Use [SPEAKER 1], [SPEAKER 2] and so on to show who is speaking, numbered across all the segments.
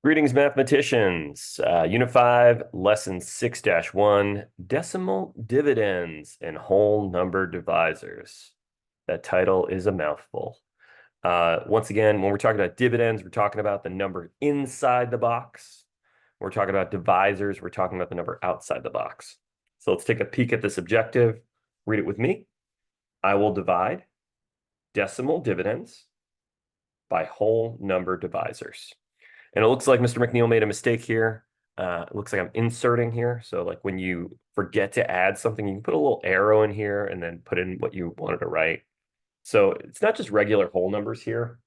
[SPEAKER 1] Greetings, mathematicians. Unit 5, Lesson 6-1, Decimal Dividends and Whole Number Divisors. That title is a mouthful. Once again, when we're talking about dividends, we're talking about the number inside the box. We're talking about divisors, we're talking about the number outside the box. So let's take a peek at this objective. Read it with me. I will divide decimal dividends by whole number divisors. And it looks like Mr. McNeil made a mistake here. It looks like I'm inserting here. So like when you forget to add something, you can put a little arrow in here and then put in what you wanted to write. So it's not just regular whole numbers here.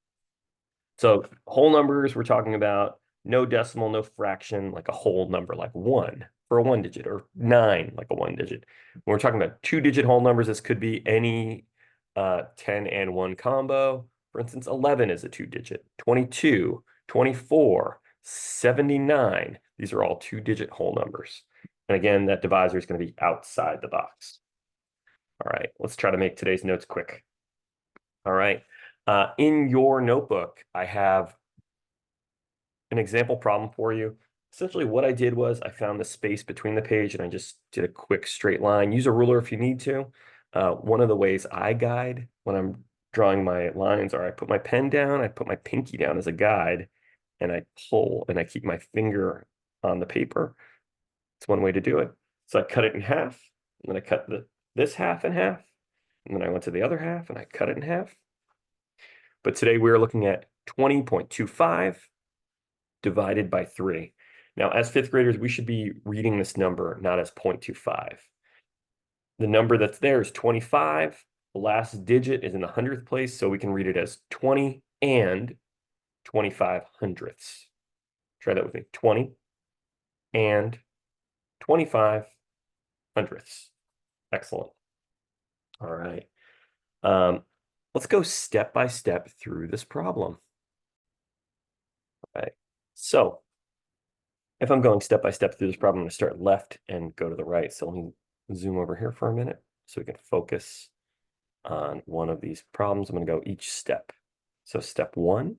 [SPEAKER 1] So whole numbers, we're talking about no decimal, no fraction, like a whole number, like 1 for a 1 digit, or 9, like a 1 digit. When we're talking about 2-digit whole numbers, this could be any 10 and 1 combo. For instance, 11 is a 2-digit, 22, 24, 79. These are all 2-digit whole numbers. And again, that divisor is going to be outside the box. All right, let's try to make today's notes quick. All right, in your notebook, I have an example problem for you. Essentially, what I did was I found the space between the page and I just did a quick straight line. Use a ruler if you need to. One of the ways I guide when I'm drawing my lines are I put my pen down, I put my pinky down as a guide, and I pull and I keep my finger on the paper. It's one way to do it. So I cut it in half, and then I cut this half in half, and then I went to the other half and I cut it in half. But today we're looking at 20.25 divided by 3. Now, as fifth graders, we should be reading this number not as 0.25. The number that's there is 25. The last digit is in the hundredth place, so we can read it as 20 and 25 hundredths. Try that with me. 20 and 25 hundredths. Excellent. All right. Let's go step by step through this problem. All right. So if I'm going step by step through this problem, I'm going to start left and go to the right. So let me zoom over here for a minute so we can focus on one of these problems. I'm going to go each step. So step 1,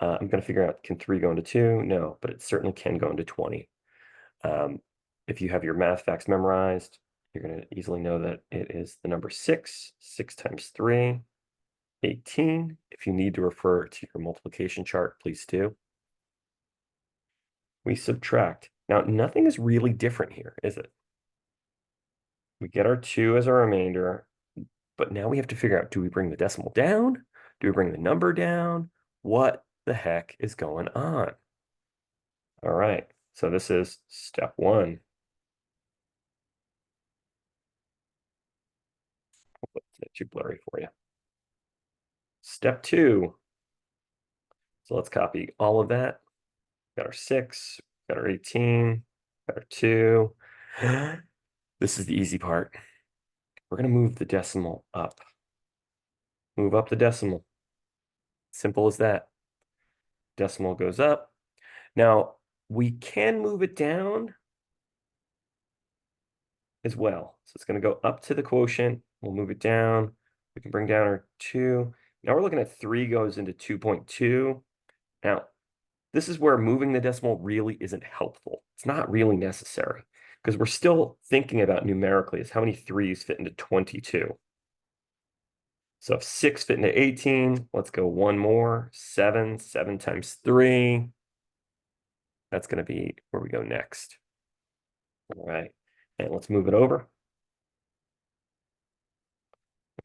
[SPEAKER 1] I'm going to figure out, can 3 go into 2? No, but it certainly can go into 20. If you have your math facts memorized, you're going to easily know that it is the number 6. 6 times 3, 18. If you need to refer to your multiplication chart, please do. We subtract. Now, nothing is really different here, is it? We get our 2 as our remainder, but now we have to figure out, do we bring the decimal down? Do we bring the number down? What the heck is going on? All right, so this is step 1. It's too blurry for you. Step 2. So let's copy all of that. Got our 6, got our 18, got our 2. This is the easy part. We're going to move the decimal up. Move up the decimal. Simple as that. Decimal goes up. Now, we can move it down as well. So it's going to go up to the quotient. We'll move it down. We can bring down our 2. Now we're looking at 3 goes into 2.2. Now, this is where moving the decimal really isn't helpful. It's not really necessary because we're still thinking about numerically is how many 3's fit into 22. So if 6 fit into 18, let's go one more. 7. 7 times 3. That's going to be where we go next. All right. And let's move it over.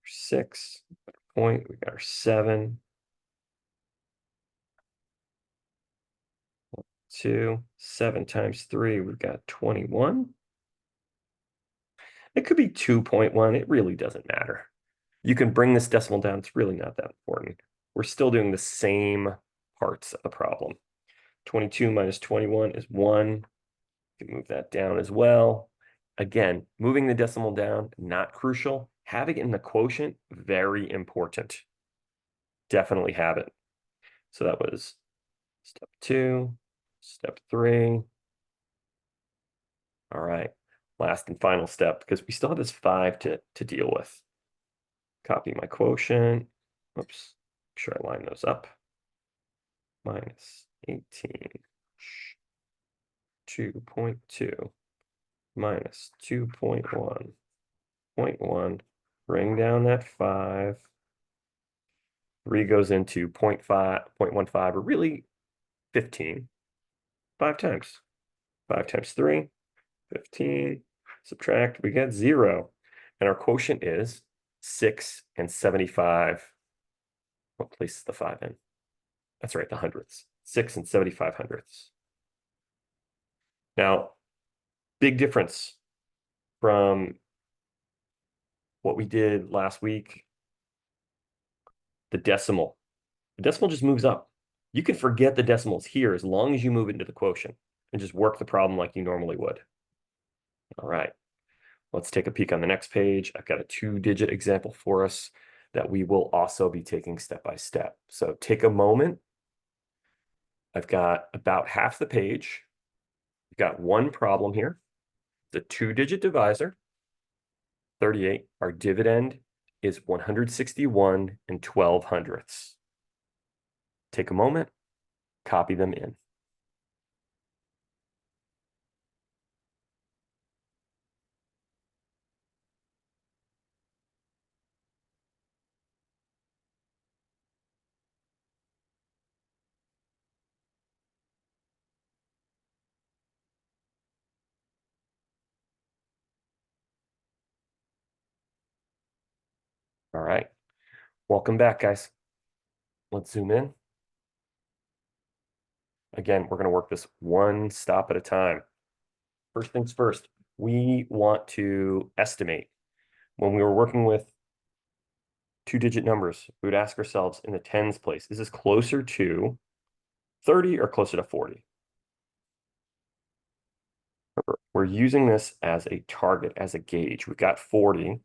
[SPEAKER 1] 6, point, we got our 7. 2, 7 times 3, we've got 21. It could be 2.1. It really doesn't matter. You can bring this decimal down. It's really not that important. We're still doing the same parts of the problem. 22 minus 21 is 1. You can move that down as well. Again, moving the decimal down, not crucial. Having it in the quotient, very important. Definitely have it. So that was step 2, step 3. All right, last and final step, because we still have this 5 to deal with. Copy my quotient. Oops, make sure I line those up. Minus 18. 2.2 minus 2.1. 0.1. Bring down that 5. 3 goes into 0.5, 0.15, or really 15. 5 times. 5 times 3, 15. Subtract, we get 0. And our quotient is 6 and 75. What place is the 5 in? That's right, the hundredths. 6 and 75 hundredths. Now, big difference from what we did last week. The decimal. The decimal just moves up. You can forget the decimals here as long as you move it into the quotient and just work the problem like you normally would. All right, let's take a peek on the next page. I've got a 2-digit example for us that we will also be taking step by step. So take a moment. I've got about half the page. We've got one problem here. The 2-digit divisor, 38. Our dividend is 161 and 12 hundredths. Take a moment, copy them in. All right, welcome back, guys. Let's zoom in. Again, we're going to work this one stop at a time. First things first, we want to estimate. When we were working with 2-digit numbers, we would ask ourselves in the tens place, is this closer to 30 or closer to 40? Remember, we're using this as a target, as a gauge. We've got 40.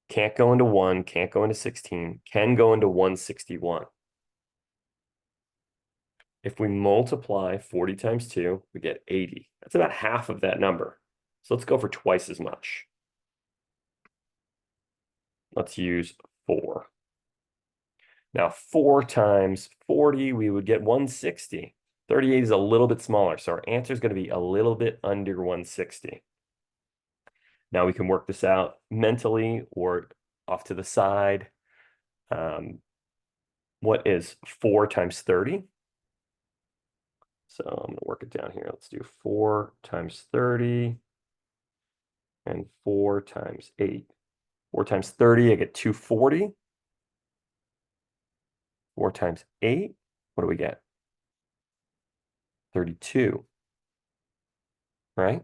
[SPEAKER 1] Can't go into 1, can't go into 16, can go into 161. If we multiply 40 times 2, we get 80. That's about half of that number. So let's go for twice as much. Let's use 4. Now, 4 times 40, we would get 160. 38 is a little bit smaller, so our answer is going to be a little bit under 160. Now we can work this out mentally or off to the side. What is 4 times 30? So I'm going to work it down here. Let's do 4 times 30 and 4 times 8. 4 times 30, I get 240. 4 times 8, what do we get? 32, right?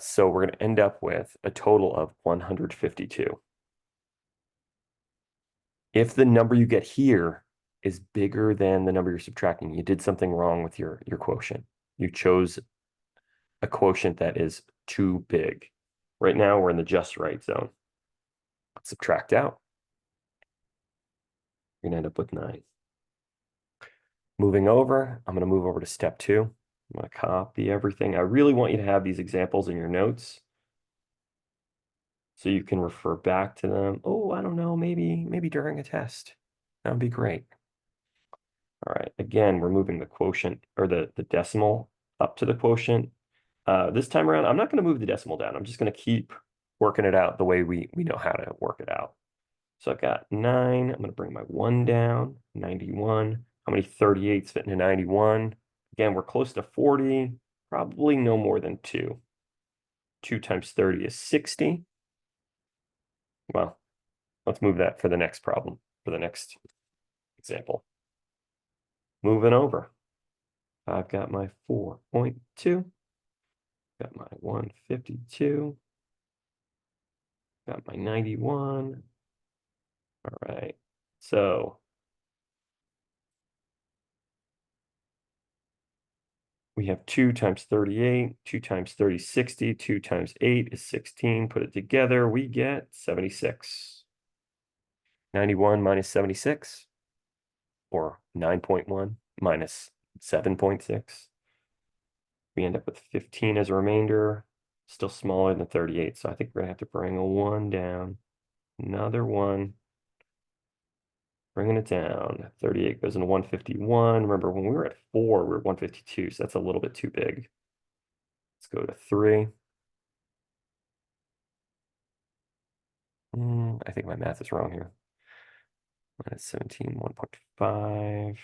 [SPEAKER 1] So we're going to end up with a total of 152. If the number you get here is bigger than the number you're subtracting, you did something wrong with your quotient. You chose a quotient that is too big. Right now, we're in the just right zone. Subtract out. You're going to end up with 9. Moving over, I'm going to move over to step 2. I'm going to copy everything. I really want you to have these examples in your notes so you can refer back to them. Oh, I don't know, maybe during a test. That would be great. All right, again, we're moving the quotient or the decimal up to the quotient. This time around, I'm not going to move the decimal down. I'm just going to keep working it out the way we know how to work it out. So I've got 9. I'm going to bring my 1 down, 91. How many 38s fit into 91? Again, we're close to 40, probably no more than 2. 2 times 30 is 60. Well, let's move that for the next problem, for the next example. Moving over. I've got my 4.2. Got my 152. Got my 91. All right. So we have 2 times 38, 2 times 30, 60, 2 times 8 is 16. Put it together, we get 76. 91 minus 76, or 9.1 minus 7.6. We end up with 15 as a remainder, still smaller than 38. So I think we're going to have to bring a 1 down, another 1, Bringing it down. 38 goes into 151. Remember, when we were at 4, we were 152, so that's a little bit too big. Let's go to 3. I think my math is wrong here. Minus 17, 1.5.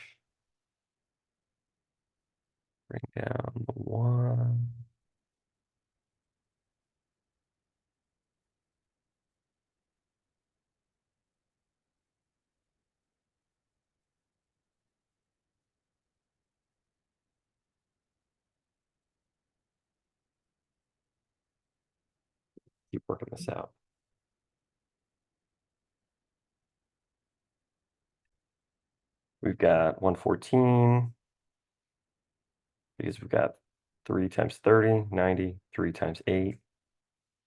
[SPEAKER 1] Bring down the 1. Keep working this out. We've got 114 because we've got 3 times 30, 90, 3 times 8,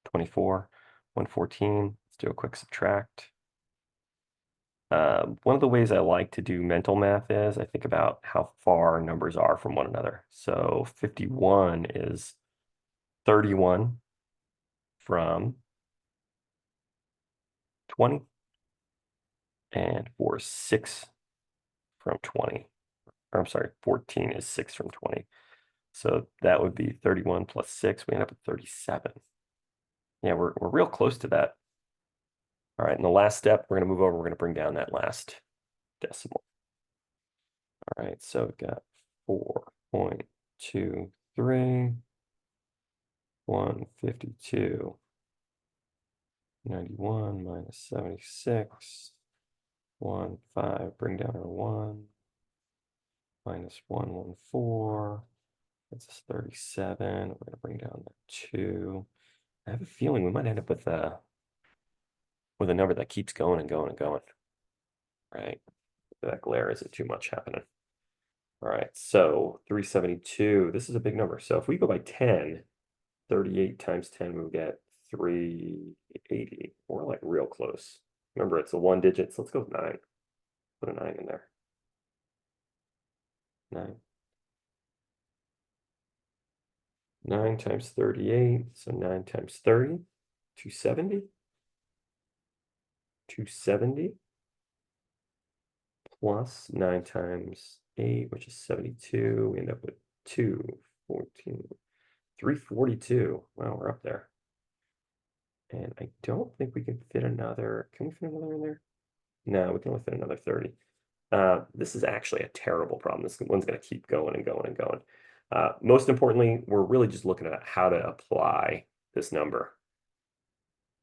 [SPEAKER 1] 24, 114. Let's do a quick subtract. One of the ways I like to do mental math is I think about how far numbers are from one another. So 51 is 31 from 20, and 4 is 6 from 20. Or I'm sorry, 14 is 6 from 20. So that would be 31 plus 6. We end up at 37. Yeah, we're real close to that. All right, in the last step, we're going to move over. We're going to bring down that last decimal. All right, so we've got 4.23, 152, 91 minus 76, 1, 5, bring down our 1, minus 114, that's 37. We're going to bring down the 2. I have a feeling we might end up with a number that keeps going and going and going. Right? That glare isn't too much happening. All right, so 372. This is a big number. So if we go by 10, 38 times 10, we'll get 380. We're like real close. Remember, it's a 1 digit, so let's go with 9. Put a 9 in there. 9. 9 times 38, so 9 times 30, 270. 270 plus 9 times 8, which is 72. We end up with 214, 342. Wow, we're up there. And I don't think we can fit another. Can we fit another in there? No, we can only fit another 30. This is actually a terrible problem. This one's going to keep going and going and going. Most importantly, we're really just looking at how to apply this number.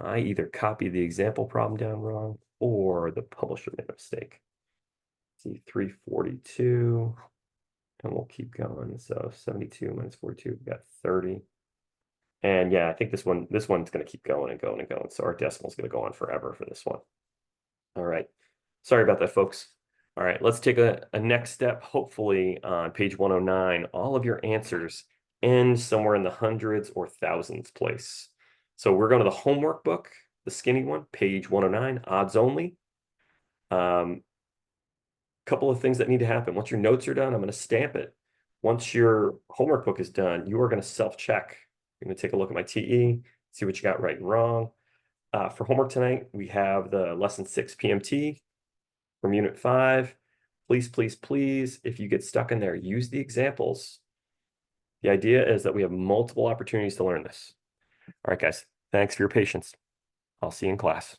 [SPEAKER 1] I either copy the example problem down wrong or the publisher made a mistake. See, 342, and we'll keep going. So 72 minus 42, we've got 30. And yeah, I think this one's going to keep going and going and going. So our decimal's going to go on forever for this one. All right. Sorry about that, folks. All right, let's take a next step. Hopefully on page 109, all of your answers end somewhere in the hundreds or thousands place. So we're going to the homework book, the skinny one, page 109, odds only. Couple of things that need to happen. Once your notes are done, I'm going to stamp it. Once your homework book is done, you are going to self-check. You're going to take a look at my TE, see what you got right and wrong. For homework tonight, we have the lesson 6 PMT from unit 5. Please, please, please, if you get stuck in there, use the examples. The idea is that we have multiple opportunities to learn this. All right, guys, thanks for your patience. I'll see you in class.